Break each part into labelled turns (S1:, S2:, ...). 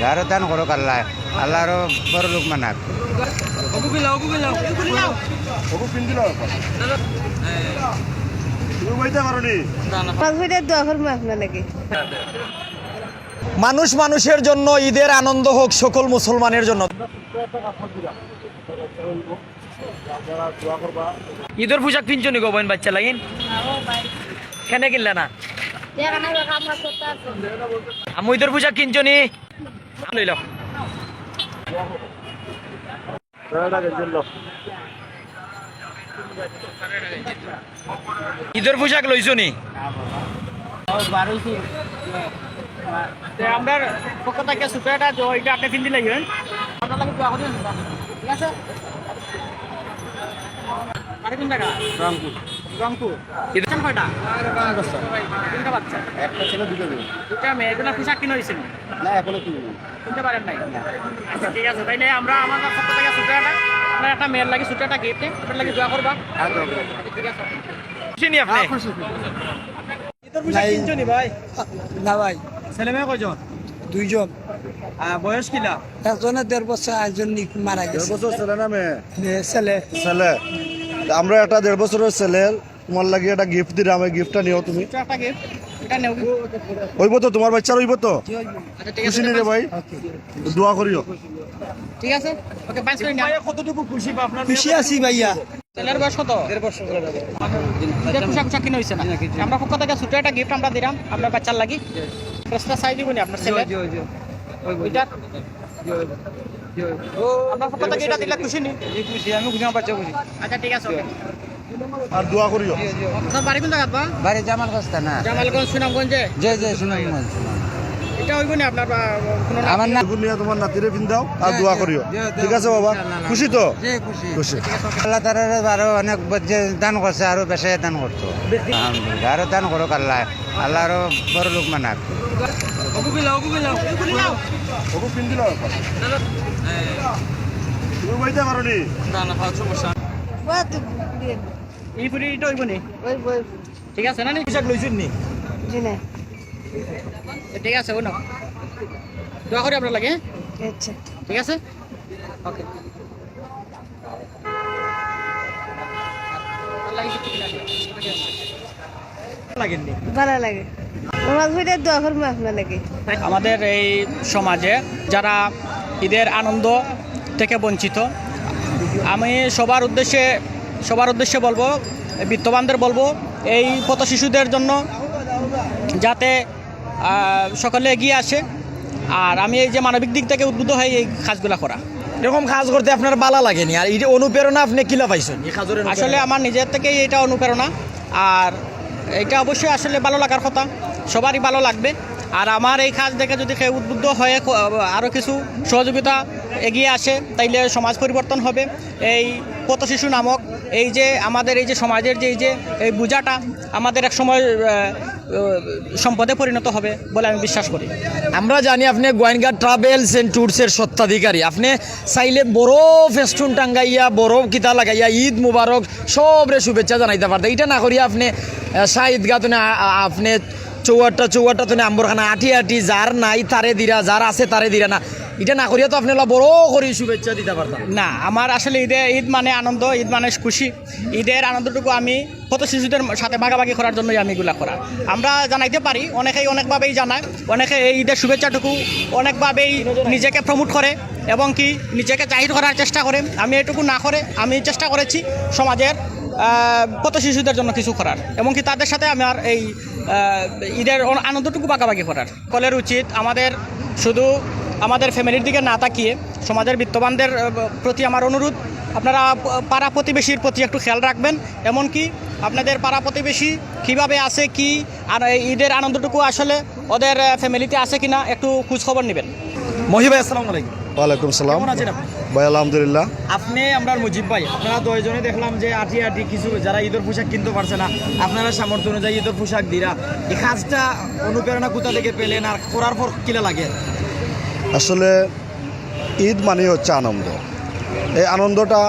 S1: যারও দান করুক আল্লাহ, আল্লাহ আরো বড় লোক মানাক।
S2: মানুষ মানুষের জন্য ঈদের আনন্দ হোক সকল মুসলমানের জন্য। ঈদের পোশাক কিনছো নি গোবেন বাচ্চা লাগিন কেন কিনলে না? আমি ঈদের পোশাক কিনছো নি লইল ঈদের পোশাক লইছো নি? আপনার পক্ষ থেকে সুপারটা এটা আপনি কিনতে লাগবেন আপনার লাগে দোয়া করেন ঠিক আছে। আরে কোন জায়গা? রংপুর। রংপুর ইদান কয়টা? তিনটা বাচ্চা, একটা ছেলে দুটো মেয়ে। দুটো মেয়ে। এগুলো পোশাক কিনে হয়েছে না? এখনো কিনতে পারেন নাই। আচ্ছা ঠিক আছে, তাইলে আমরা আমাদের পক্ষ থেকে সুপারটা আপনার একটা মেয়ের লাগে সুপারটা গিফট আপনার লাগে দোয়া করবা। ঠিক আছে, খুশি নি আপনি? খুশি। ঈদের পোশাক কিনছো নি ভাই?
S3: না ভাই।
S2: ছেলে মেয়ে কয়জন?
S3: দুইজন।
S2: বয়স কিলা?
S3: একজনের 1.5 বছর, একজন মারা গেছে।
S4: 1.5 বছর ছেলে না মেয়ে?
S3: ছেলে।
S4: ছেলে। আমরা একটা 1.5 বছরের ছেলের তোমার লাগি একটা গিফট দিলাম, এই গিফটটা নিও তুমি।
S2: একটা গিফট এটা নেও কি?
S4: হইব তো তোমার বাচ্চার হইব তো?
S2: আচ্ছা ঠিক
S4: খুশি
S2: আছে
S4: নি রে ভাই? দোয়া করিও।
S2: ঠিক আছে, ওকে পাঁচ করে নিও। কতটুকু খুশি বা আপনার?
S3: খুশি আছি ভাইয়া।
S2: ছেলের বয়স কত? 1.5 বছর। ঈদের পোশাক কিনে হইছে না? আমরা পক্ষ থেকে ছোট একটা গিফট আমরা দিলাম আপনার বাচ্চার লাগি। প্রশ্ন চাই দিব নি আপনার ছেলে? ওইটা আপনার পক্ষ থেকে এটা দিলে খুশি নি? খুশি, আমি খুশি, আমার বাচ্চা খুশি। আচ্ছা ঠিক আছে, ওকে।
S4: আর দোয়া করিও।
S2: আপনার বাড়ি কোন জায়গা?
S1: বাড়ি জামালগঞ্জ থানা।
S2: জামালগঞ্জ সুনামগঞ্জে?
S1: জয় জয় সুনামগঞ্জ।
S2: এটা হইব না আপনার কোনো
S1: আমার না
S4: এগুলো নিয়ে তোমার নাতিরে পিন্দাও আর দোয়া করিও। ঠিক আছে বাবা? খুশি তো? খুশি।
S1: আল্লাহ তারা আরো অনেক দান করছে, আরো বেশি দান করতো। আলহামদুলিল্লাহ, আরো দান করুক আল্লাহ, আল্লাহ আরো বড় লোক মানাক।
S4: ওকে পিন্দিল তুমি বইতে পারো নি?
S2: এই পুরি এটা হইব নি? ঠিক আছে না? পোশাক লইছেন নি? ঠিক আছে, ও না দোয়া করি আপনার লাগে।
S3: আচ্ছা
S2: ঠিক আছে, ওকে।
S3: ভালো লাগে। নামাজ পড়ে দোয়া করবো আপনার লাগে।
S2: আমাদের এই সমাজে যারা ঈদের আনন্দ থেকে বঞ্চিত, আমি সবার উদ্দেশ্যে বলবো, বিত্তবানদের বলবো, এই পথ শিশুদের জন্য যাতে সকলে এগিয়ে আসে। আর আমি এই যে মানবিক দিক থেকে উদ্বুদ্ধ হয়ে এই কাজগুলো করা।
S5: এরকম কাজ করতে আপনার ভালো লাগেনি? আর এই অনুপ্রেরণা আপনি কিলা পাইছেন?
S2: আসলে আমার নিজের থেকেই এটা অনুপ্রেরণা, আর এটা অবশ্যই আসলে ভালো লাগার কথা, সবারই ভালো লাগবে। আর আমার এই কাজ দেখে যদি কেউ উদ্বুদ্ধ হয়ে আরও কিছু সহযোগিতা এগিয়ে আসে, তাইলে সমাজ পরিবর্তন হবে। এই পথ শিশু নামক এই যে আমাদের এই যে সমাজের যে এই বোঝাটা আমাদের এক সময় সম্পদে পরিণত হবে বলে আমি বিশ্বাস করি।
S5: আমরা জানি আপনি গোয়েঙ্গা ট্রাভেলস এন্ড ট্যুরসের স্বত্বাধিকারী। আপনি চাইলে বড় ফেস্টুন টাঙ্গাইয়া, বড় কিতা লাগাইয়া ঈদ মুবারক সবরে শুভেচ্ছা জানাইতে পারতেন। এটা না করিয়া আপনি ঈদগাহ তো আপনি চৌয়াট্টা তো আম্বরখানা আটি যার নাই তারে দিরা, যার আছে তারে দিরা না, এটা না করিয়া তো আপনি বড় করে শুভেচ্ছা দিতে পারতাম
S2: না। আমার আসলে ঈদ মানে আনন্দ, ঈদ মানে খুশি। ঈদের আনন্দটুকু আমি কত শিশুদের সাথে ভাগাভাগি করার জন্যই আমি এগুলা করা। আমরা জানাইতে পারি, অনেকেই অনেকভাবেই জানায়, অনেকে এই ঈদের শুভেচ্ছাটুকু অনেকভাবেই নিজেকে প্রমোট করে এবং কি নিজেকে জাহির করার চেষ্টা করে। আমি এটুকু না করে আমি চেষ্টা করেছি সমাজের কত শিশুদের জন্য কিছু করার এবং কি তাদের সাথে আমার এই ঈদের আনন্দটুকু ভাগাভাগি করার। সকলের উচিত শুধু আমাদের ফ্যামিলির দিকে না তাকিয়ে সমাজের বিত্তবানদের প্রতি আমার অনুরোধ, আপনারা পাড়া প্রতিবেশীর প্রতি একটু খেয়াল রাখবেন। এমনকি আপনাদের পাড়া প্রতিবেশী কীভাবে আছে কি, আর ঈদের আনন্দটুকু আসলে ওদের ফ্যামিলিতে আছে কিনা একটু খোঁজখবর নেবেন।
S5: মহি ভাই আসসালামু আলাইকুম।
S4: ওয়ালাইকুম সালাম।
S5: কেমন আছেন আপনি?
S4: ভাই আলহামদুলিল্লাহ।
S5: আপনি আমরা মুজিব ভাই, আপনারা দুইজনে দেখলাম যে আটি কিছু যারা ঈদের পোশাক কিনতে পারছে না, আপনারা সামর্থ্য অনুযায়ী ঈদের পোশাক দিরা। এই কাজটা অনুপ্রেরণা কোথা থেকে পেলেন আর করার পর কিলা লাগে?
S4: আসলে ঈদ মানে হচ্ছে আনন্দ। এই আনন্দটা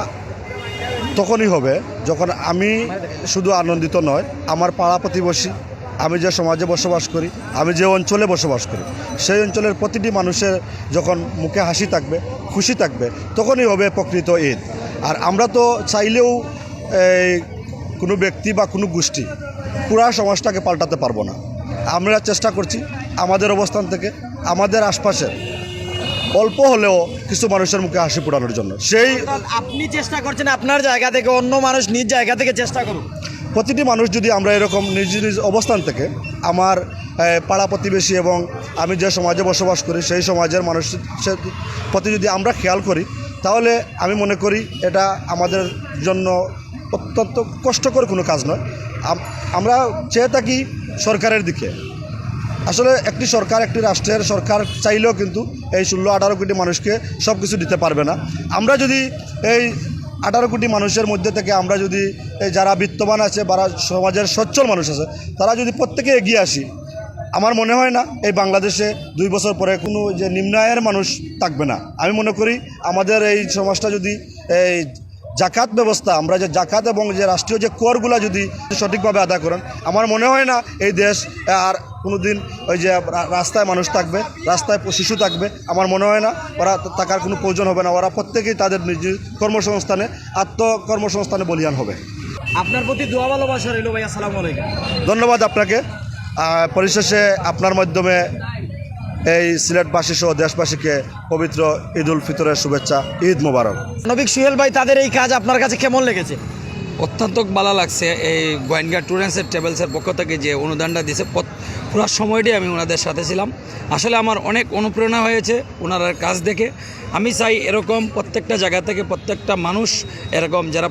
S4: তখনই হবে যখন আমি শুধু আনন্দিত নয়, আমার পাড়া প্রতিবেশী, আমি যে সমাজে বসবাস করি, আমি যে অঞ্চলে বসবাস করি, সেই অঞ্চলের প্রতিটি মানুষের যখন মুখে হাসি থাকবে, খুশি থাকবে, তখনই হবে প্রকৃত ঈদ। আর আমরা তো চাইলেও এই কোনো ব্যক্তি বা কোনো গোষ্ঠী পুরা সমাজটাকে পাল্টাতে পারবো না। আমরা চেষ্টা করছি আমাদের অবস্থান থেকে আমাদের আশপাশের অল্প হলেও কিছু মানুষের মুখে হাসি ফোটানোর জন্য। সেই
S5: আপনি চেষ্টা করছেন আপনার জায়গা থেকে, অন্য মানুষ নিজ জায়গা থেকে চেষ্টা করুন।
S4: প্রতিটি মানুষ যদি আমরা এরকম নিজ নিজ অবস্থান থেকে আমার পাড়া প্রতিবেশী এবং আমি যে সমাজে বসবাস করি সেই সমাজের মানুষের প্রতি যদি আমরা খেয়াল করি, তাহলে আমি মনে করি এটা আমাদের জন্য অত্যন্ত কষ্টকর কোনো কাজ নয়। আমরা চেয়ে থাকি সরকারের দিকে। আসলে একটি সরকার, একটি রাষ্ট্রের সরকার চাইলেও কিন্তু এই 16-18 কোটি মানুষকে সব কিছু দিতে পারবে না। আমরা যদি এই 18 কোটি মানুষের মধ্যে থেকে আমরা যদি এই যারা বিত্তবান আছে বা সমাজের সচ্ছল মানুষ আছে, তারা যদি প্রত্যেকে এগিয়ে আসি, আমার মনে হয় না এই বাংলাদেশে 2 বছর পরে কোনো যে নিম্ন আয়ের মানুষ থাকবে না। আমি মনে করি আমাদের এই সমাজটা যদি এই জাকাত ব্যবস্থা, আমরা যে জাকাত এবং যে রাষ্ট্রীয় যে করগুলো যদি সঠিকভাবে আদায় করেন, আমার মনে হয় না এই দেশ আর কোনো দিন ওই যে রাস্তায় মানুষ থাকবে, রাস্তায় শিশু থাকবে, আমার মনে হয় না ওরা থাকার কোনো প্রয়োজন হবে না। ওরা প্রত্যেকেই তাদের নিজ কর্মসংস্থানে, আত্মকর্মসংস্থানে বলিয়ান হবে।
S5: আপনার প্রতি দোয়া ভালোবাসা রইল ভাই। আসসালামু আলাইকুম।
S4: ধন্যবাদ আপনাকে। পরিশেষে আপনার মাধ্যমে এই সিলেটবাসী সহ দেশবাসীকে পবিত্র ঈদ উল ফিতরের শুভেচ্ছা। ঈদ মোবারক।
S5: নবিক সুহেল ভাই, তাদের এই কাজ আপনার কাছে কেমন লেগেছে?
S6: অত্যন্ত ভালো লাগছে। এই গোয়েঙ্গা ট্যুর অ্যান্ড ট্রাভেলসের পক্ষ থেকে যে অনুদানটা দিয়েছে, পুরো সময়টাই আমি ওনাদের সাথে ছিলাম। আসলে আমার অনেক অনুপ্রেরণা হয়েছে ওনার কাজ দেখে। আমি চাই এরকম প্রত্যেকটা জায়গা থেকে প্রত্যেকটা মানুষ এরকম যারা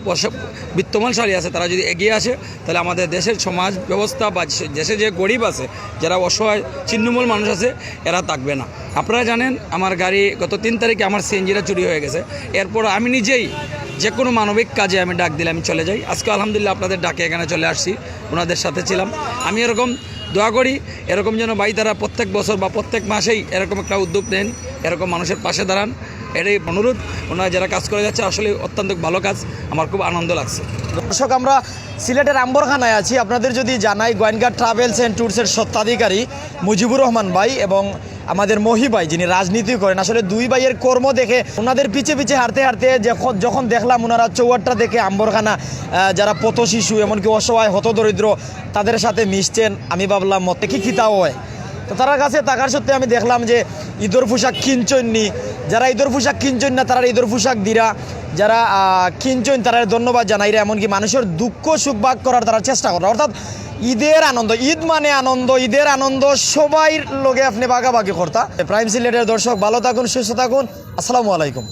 S6: বিত্তমানশালী আছে তারা যদি এগিয়ে আসে, তাহলে আমাদের দেশের সমাজ ব্যবস্থা বা দেশে যে গরিব আছে, যারা অসহায় ছিন্নমূল মানুষ আছে, এরা থাকবে না। আপনারা জানেন আমার গাড়ি গত 3 তারিখে আমার সিএনজিটা চুরি হয়ে গেছে। এরপর আমি নিজেই যে কোনো মানবিক কাজে আমি ডাক দিলে আমি চলে যাই। আজকে আলহামদুলিল্লাহ আপনাদের ডাকে এখানে চলে আসছি, ওনাদের সাথে ছিলাম। আমি এরকম দোয়া করি এরকম যেন ভাই তারা প্রত্যেক বছর বা প্রত্যেক মাসেই এরকম একটা উদ্যোগ নেন, এরকম মানুষের পাশে দাঁড়ান। এটাই অনুরোধ। ওনারা যারা কাজ করে যাচ্ছে আসলে অত্যন্ত ভালো কাজ, আমার খুব আনন্দ লাগছে।
S5: দর্শক, আমরা সিলেটের আম্বরখানায় আছি। আপনাদের যদি জানাই, গোয়েঙ্গা ট্রাভেলস অ্যান্ড ট্যুরসের স্বত্বাধিকারী মুজিবুর রহমান ভাই এবং আমাদের মহি ভাই, যিনি রাজনীতি করেন। আসলে 2 ভাইয়ের কর্ম দেখে ওনাদের পিছে পিছে হাঁটতে হাঁটতে যখন দেখলাম ওনারা চৌয়াট্টা দেখে আম্বরখানা যারা পথ শিশু, এমনকি অসহায় হতদরিদ্র, তাদের সাথে মিশছেন, আমি ভাবলাম মতে কি খিতাও হয়। তো তার কাছে থাকার সত্ত্বে আমি দেখলাম যে ঈদর পোশাক কিনচন্নি, যারা ঈদর পোশাক কিনচন না তারা ঈদর পোশাক দিরা, যারা কিনচন তারা ধন্যবাদ জানাইরা, এমনকি মানুষের দুঃখ সুখ ভাগ করার তারা চেষ্টা করে। অর্থাৎ ঈদের আনন্দ, ঈদ মানে আনন্দ, ঈদের আনন্দ সবাই লগে আপনি ভাগাভাগি করতা। প্রাইম সিলেটের দর্শক, ভালো থাকুন, সুস্থ থাকুন। আসসালামু আলাইকুম।